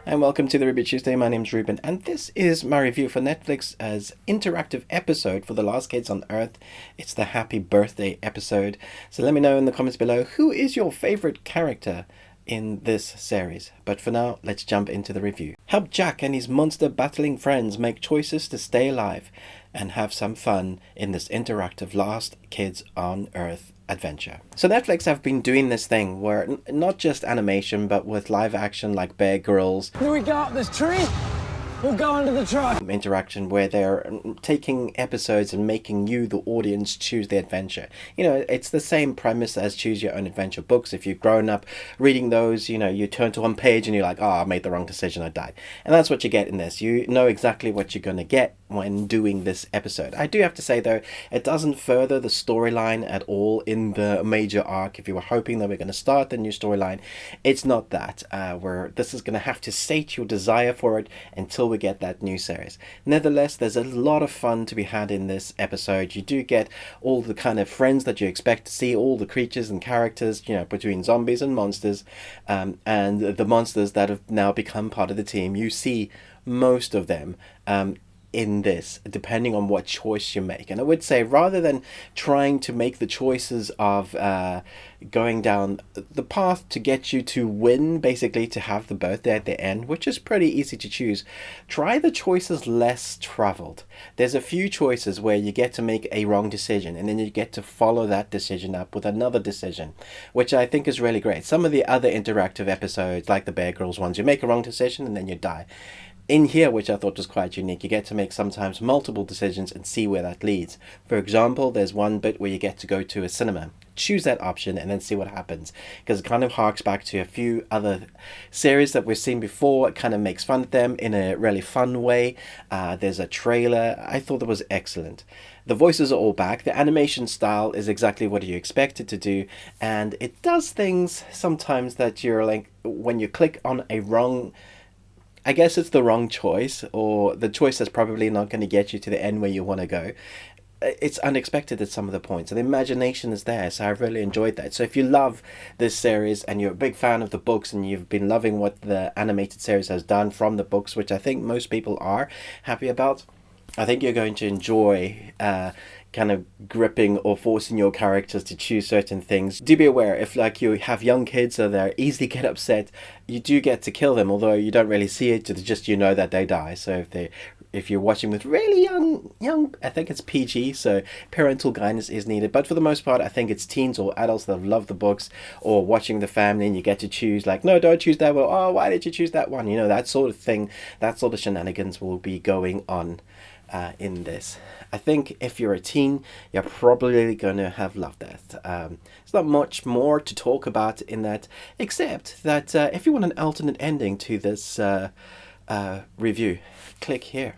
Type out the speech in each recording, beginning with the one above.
And welcome to the Review Tuesday. My name's Ruben, and this is my review for Netflix as interactive episode for The Last Kids on Earth. It's the Happy Birthday episode. So let me know in the comments below who is your favorite character in this series. But for now, let's jump into the review. Help Jack and his monster battling friends make choices to stay alive and have some fun in this interactive Last Kids on Earth adventure. So Netflix have been doing this thing where not just animation but with live action like Bear Grylls. Can we go up this tree? We'll go under the truck. Interaction where they're taking episodes and making you, the audience, choose the adventure. You know, it's the same premise as Choose Your Own Adventure books. If you've grown up reading those, you know, you turn to one page and you're like, oh, I made the wrong decision, I died. And that's what you get in this. You know exactly what you're going to get when doing this episode. I do have to say, though, it doesn't further the storyline at all in the major arc. If you were hoping that we're going to start the new storyline, it's not that. Where this is going to have to sate your desire for it until we get that new series. Nevertheless, there's a lot of fun to be had in this episode. You do get all the kind of friends that you expect to see, all the creatures and characters, you know, between zombies and monsters, and the monsters that have now become part of the team. You see most of them in this, depending on what choice you make. And I would say, rather than trying to make the choices of going down the path to get you to win, basically to have the birthday at the end, which is pretty easy to choose, try the choices less traveled. There's a few choices where you get to make a wrong decision and then you get to follow that decision up with another decision, which I think is really great. Some of the other interactive episodes, like the Bear Grylls ones, you make a wrong decision and then you die. In here, which I thought was quite unique, you get to make sometimes multiple decisions and see where that leads. For example, there's one bit where you get to go to a cinema. Choose that option and then see what happens, because it kind of harks back to a few other series that we've seen before. It kind of makes fun of them in a really fun way. There's a trailer. I thought that was excellent. The voices are all back. The animation style is exactly what you expect it to do, and it does things sometimes that you're like, when you click on a wrong, I guess it's the wrong choice, or the choice that's probably not going to get you to the end where you want to go. It's unexpected at some of the points, and the imagination is there, so I've really enjoyed that. So if you love this series and you're a big fan of the books and you've been loving what the animated series has done from the books, which I think most people are happy about, I think you're going to enjoy kind of gripping or forcing your characters to choose certain things. Do be aware, if like you have young kids so they easily get upset, you do get to kill them, although you don't really see it, just you know that they die. So if you're watching with really young, I think it's PG, so parental guidance is needed. But for the most part, I think it's teens or adults that love the books or watching the family, and you get to choose, like, no, don't choose that one. Oh, why did you choose that one? You know, that sort of thing, that sort of shenanigans will be going on in this. I think if you're a teen, you're probably going to have loved that. There's not much more to talk about in that, except that if you want an alternate ending to this review, click here.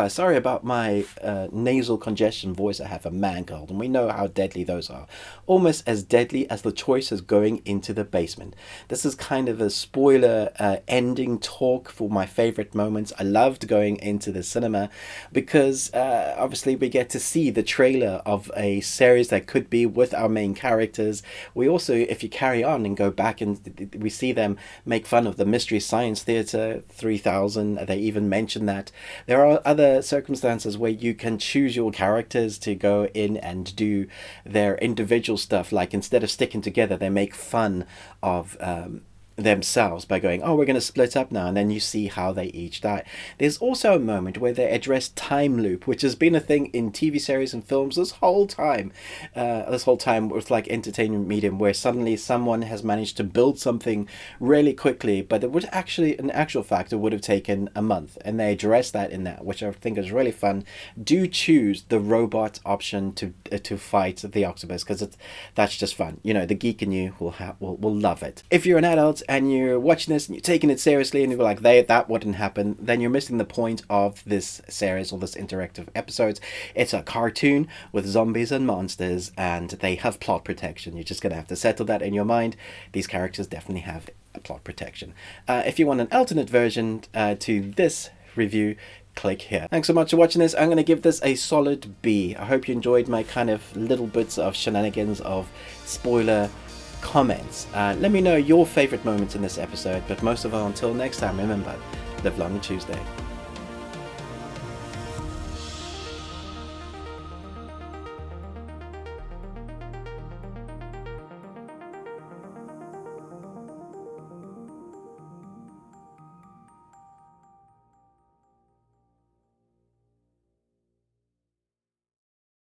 Sorry about my nasal congestion voice. I have a man cold, and we know how deadly those are. Almost as deadly as the choice of going into the basement. This is kind of a spoiler ending talk for my favorite moments. I loved going into the cinema because obviously we get to see the trailer of a series that could be with our main characters. We also, if you carry on and go back, and we see them make fun of the Mystery Science Theater 3000. They even mention that. There are other circumstances where you can choose your characters to go in and do their individual stuff, like instead of sticking together, they make fun of themselves by going, oh, we're going to split up now, and then you see how they each die. There's also a moment where they address time loop, which has been a thing in TV series and films this whole time with like entertainment medium, where suddenly someone has managed to build something really quickly, but it would actually, in actual fact, it would have taken a month, and they address that in that, which I think is really fun. Do choose the robot option to fight the octopus, because that's just fun. You know, the geek in you will love it. If you're an adult and you're watching this and you're taking it seriously and you're like, that wouldn't happen, then you're missing the point of this series or this interactive episodes. It's a cartoon with zombies and monsters, and they have plot protection. You're just going to have to settle that in your mind. These characters definitely have a plot protection. If you want an alternate version to this review, click here. Thanks so much for watching this. I'm going to give this a solid B. I hope you enjoyed my kind of little bits of shenanigans of spoiler comments. Let me know your favorite moments in this episode, but most of all, until next time, remember, live long and Tuesday.